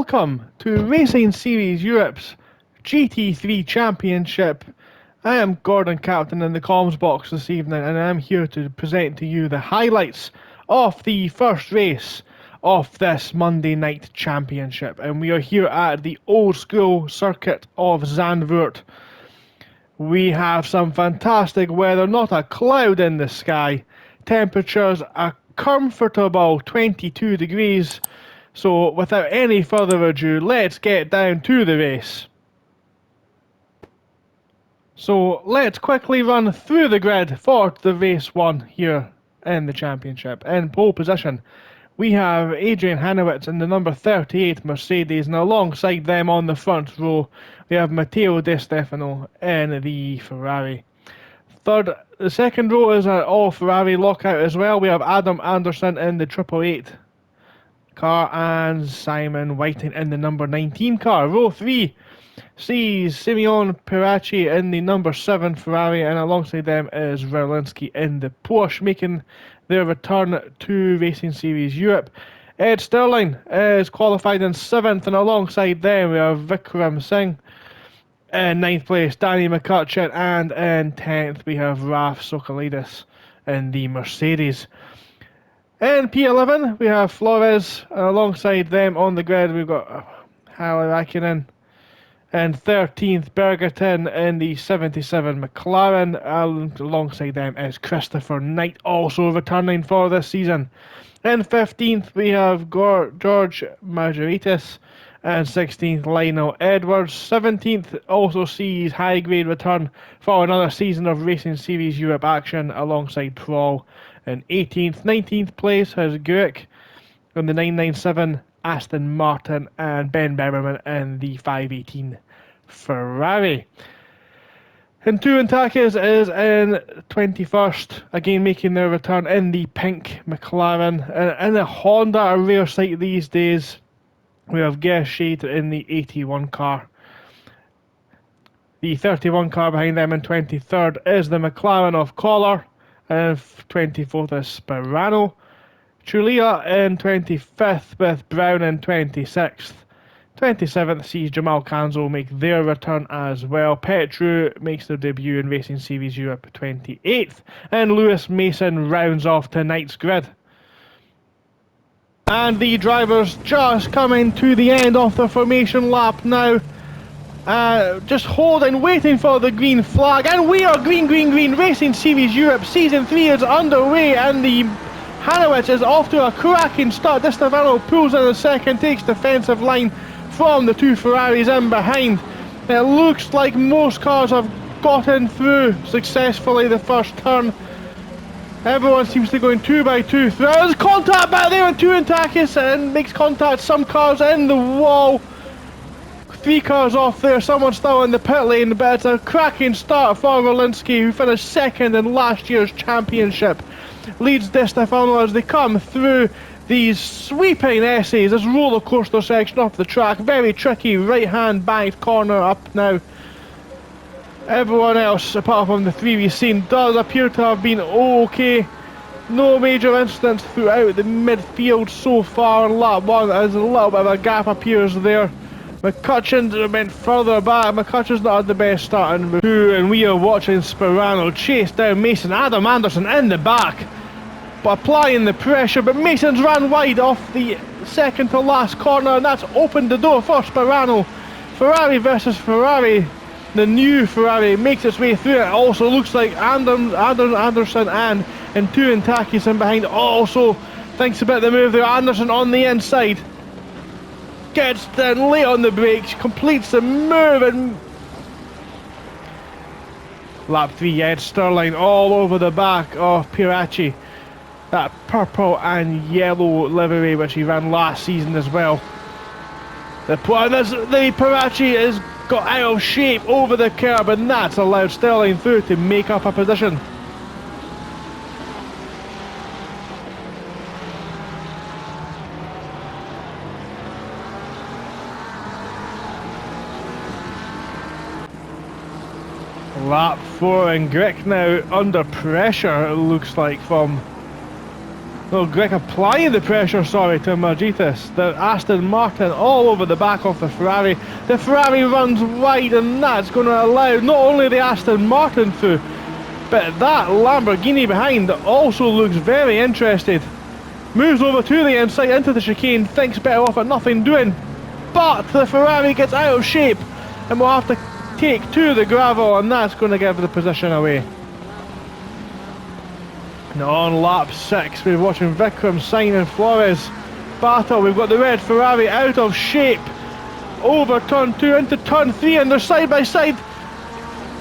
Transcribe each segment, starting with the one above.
welcome to Racing Series Europe's GT3 Championship. I am Gordon, captain in the comms box this evening, and I'm here to present to you the highlights of the first race of this Monday night championship. And we are here at the old school circuit of Zandvoort. We have some fantastic weather, not a cloud in the sky. Temperatures a comfortable 22 degrees. So without any further ado, let's get down to the race. So let's quickly run through the grid for the race one here in the championship. In pole position, we have Adrian Hanowitz in the number 38 Mercedes, and alongside them on the front row, we have Matteo De Stefano in the Ferrari. The second row is an all Ferrari lockout as well. We have Adam Anderson in the 888 car and Simon Whiting in the number 19 car. Row 3 sees Simeon Piracci in the number 7 Ferrari, and alongside them is Verlinski in the Porsche, making their return to Racing Series Europe. Ed Sterling is qualified in 7th, and alongside them we have Vikram Singh in 9th place, Danny McCutcheon, and in 10th we have Raf Sokolidis in the Mercedes. In P11 we have Flores, and alongside them on the grid we've got Halle Raikkonen. And 13th, Bergerton in the 77 McLaren. And alongside them is Christopher Knight, also returning for this season. In 15th, we have George Margaritis. And 16th, Lionel Edwards. 17th also sees high grade return for another season of Racing Series Europe action alongside Prowl. And 18th, 19th place has Guick in the 997 Aston Martin, and Ben Beberman in the 518 Ferrari. And Tuantakis is in 21st, again making their return in the pink McLaren. And in the Honda, a rare sight these days, we have Gershade in the 81 car. The 31 car behind them in 23rd is the McLaren of Collar, and 24th is Sperano. Chulia in 25th with Brown in 26th. 27th sees Jamal Kanzo make their return as well. Petru makes their debut in Racing Series Europe 28th. And Lewis Mason rounds off tonight's grid. And the drivers just coming to the end of the formation lap now. Just holding, waiting for the green flag. And we are green, green, green. Racing Series Europe Season 3 is underway, and the Hanowitz is off to a cracking start. Di Stefano pulls in the second, takes defensive line from the two Ferraris in behind. It looks like most cars have gotten through successfully the first turn. Everyone seems to be going 2 by 2 through. There's contact back there, and Tuantakis and makes contact. Some cars in the wall. 3 cars off there, someone still in the pit lane, but it's a cracking start for Rolinski, who finished second in last year's championship. Leads Di Stefano as they come through these sweeping essays, this roller coaster section off the track. Very tricky right hand banked corner up now. Everyone else, apart from the 3 we've seen, does appear to have been okay. No major incidents throughout the midfield so far in lap 1, as a little bit of a gap appears there. McCutcheon went further back. McCutcheon's not had the best start in and we are watching Sperano chase down Mason. Adam Anderson in the back, but applying the pressure, but Mason's ran wide off the second to last corner, and that's opened the door for Sperano. Ferrari versus Ferrari. The new Ferrari makes its way through. It also looks like Anderson and Tuantakis in behind also thinks about the move there. Anderson on the inside. Gets down late on the brakes, completes the move, and lap 3, Ed Sterling all over the back of Piracci. That purple and yellow livery which he ran last season as well. The Piracci has got out of shape over the curb, and that's allowed Sterling through to make up a position. Lap 4, and Grick now under pressure, it looks like, from Well, Greg applying the pressure, sorry, to Margitis. The Aston Martin all over the back of the Ferrari. The Ferrari runs wide, and that's going to allow not only the Aston Martin through, but that Lamborghini behind also looks very interested. Moves over to the inside into the chicane, thinks better off at nothing doing. But the Ferrari gets out of shape, and we'll have to take to the gravel, and that's going to give the position away. Now on lap 6, we're watching Vikram, Sainz and Flores battle. We've got the red Ferrari out of shape. Over turn 2 into turn 3, and they're side by side.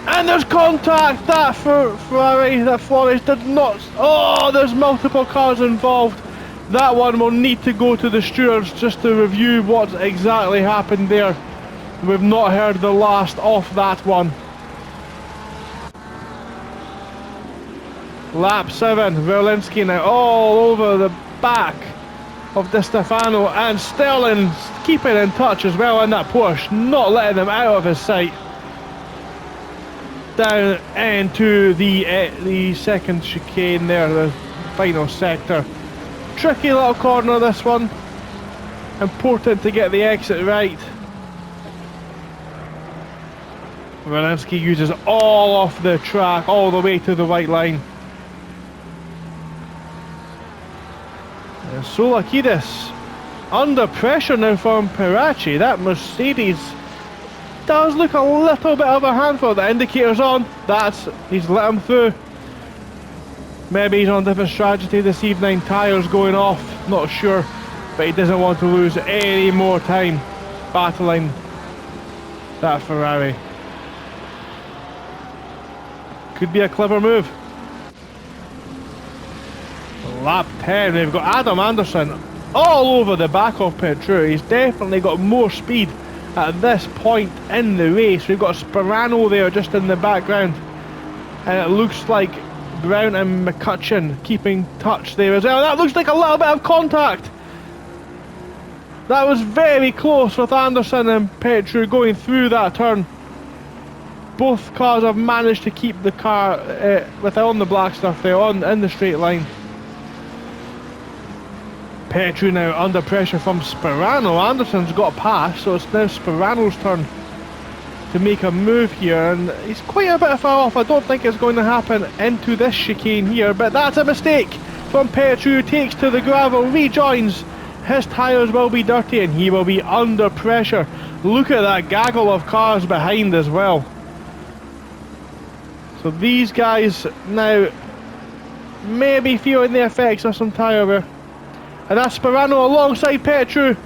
And there's contact! That Ferrari, that Flores did not... Oh, there's multiple cars involved. That one will need to go to the stewards just to review what exactly happened there. We've not heard the last of that one. Lap 7, Verlinski now all over the back of Di Stefano, and Sterling's keeping in touch as well in that Porsche, not letting them out of his sight. Down into the second chicane there, the final sector. Tricky little corner, this one. Important to get the exit right. Verlinski uses all off the track, all the way to the white line. And Solakidis under pressure now from Perachi. That Mercedes does look a little bit of a handful. The indicator's on. He's let him through. Maybe he's on a different strategy this evening. Tyres going off, not sure. But he doesn't want to lose any more time battling that Ferrari. Could be a clever move. Lap 10, we've got Adam Anderson all over the back of Petru. He's definitely got more speed at this point in the race. We've got Sperano there just in the background, and it looks like Brown and McCutcheon keeping touch there as well. That looks like a little bit of contact. That was very close with Anderson and Petru going through that turn. Both cars have managed to keep the car on the black stuff there, in the straight line. Petru now under pressure from Sperano. Anderson's got past, so it's now Sperano's turn to make a move here, and he's quite a bit far off. I don't think it's going to happen into this chicane here, but that's a mistake from Petru. Takes to the gravel, rejoins. His tyres will be dirty and he will be under pressure. Look at that gaggle of cars behind as well. So these guys now maybe feeling the effects of some tyre wear. And that's Sperano alongside Petru,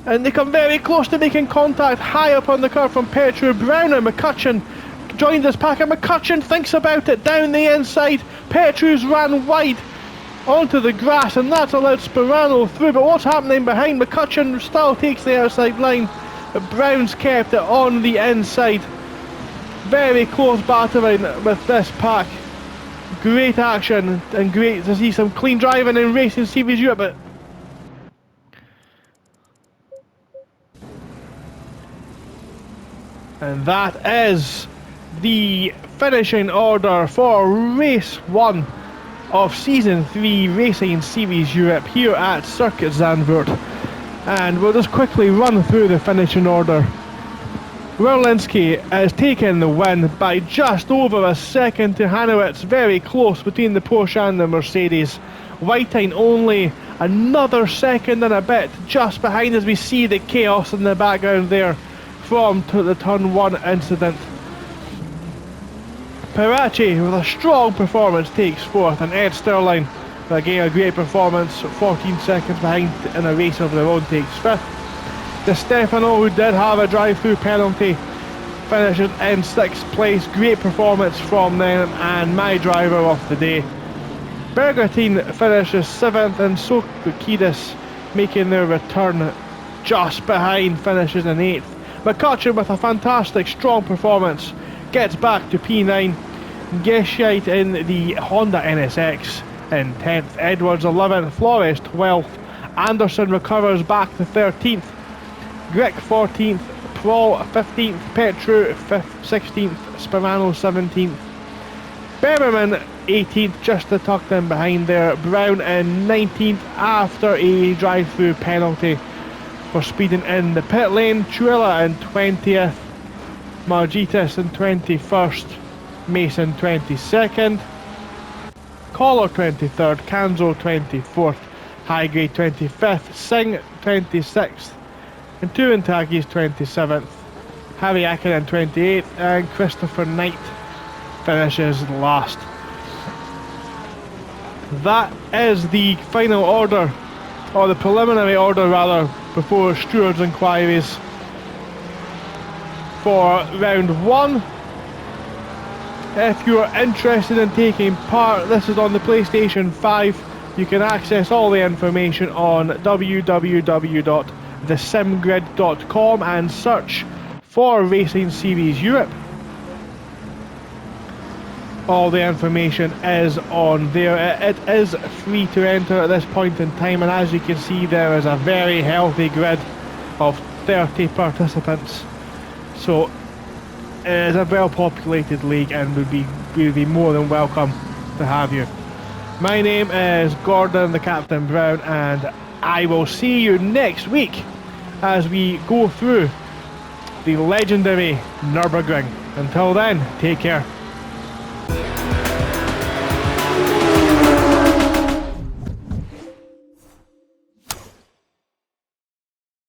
and they come very close to making contact high up on the curve from Petru. Brown and McCutcheon joined this pack, and McCutcheon thinks about it down the inside. Petru's ran wide onto the grass, and that's allowed Sperano through. But what's happening behind? McCutcheon still takes the outside line, but Brown's kept it on the inside. Very close battling with this pack. Great action and great to see some clean driving in Racing Series Europe. But and that is the finishing order for race 1 of Season 3 Racing Series Europe here at Circuit Zandvoort. And we'll just quickly run through the finishing order. Werlinski has taken the win by just over a second to Hanowitz. Very close between the Porsche and the Mercedes. Whiting only another second and a bit just behind, as we see the chaos in the background there from the turn 1 incident. Perachi with a strong performance takes 4th, and Ed Sterling, again a great performance, 14 seconds behind in a race of their own, takes 5th. Di Stefano, who did have a drive-through penalty, finishes in 6th place. Great performance from them, and my driver of the day. Bergatine finishes 7th, and Sokukidis making their return just behind, finishes in 8th. McCutcheon with a fantastic strong performance gets back to P9. Gescheit in the Honda NSX in 10th. Edwards 11th. Flores 12th. Anderson recovers back to 13th. Grick 14th. Prohl 15th. Petru 16th. Sperano 17th. Bemerman 18th, just a tucked in behind there. Brown in 19th after a drive-through penalty for speeding in the pit lane. Truella in 20th. Margitis in 21st. Mason 22nd. Collar 23rd. Kanzo 24th. High Grade 25th. Singh 26th. And Tuantagis 27th. Harry Akin 28th. And Christopher Knight finishes last. That is the final order, or the preliminary order rather, before stewards' inquiries for round 1. If you are interested in taking part, this is on the PlayStation 5. You can access all the information on www.thesimgrid.com and search for Racing Series Europe. All the information is on there. It is free to enter at this point in time, and as you can see, there is a very healthy grid of 30 participants. So it is a well populated league, and would be more than welcome to have you. My name is Gordon, the Captain Brown, and I will see you next week as we go through the legendary Nürburgring. Until then, take care.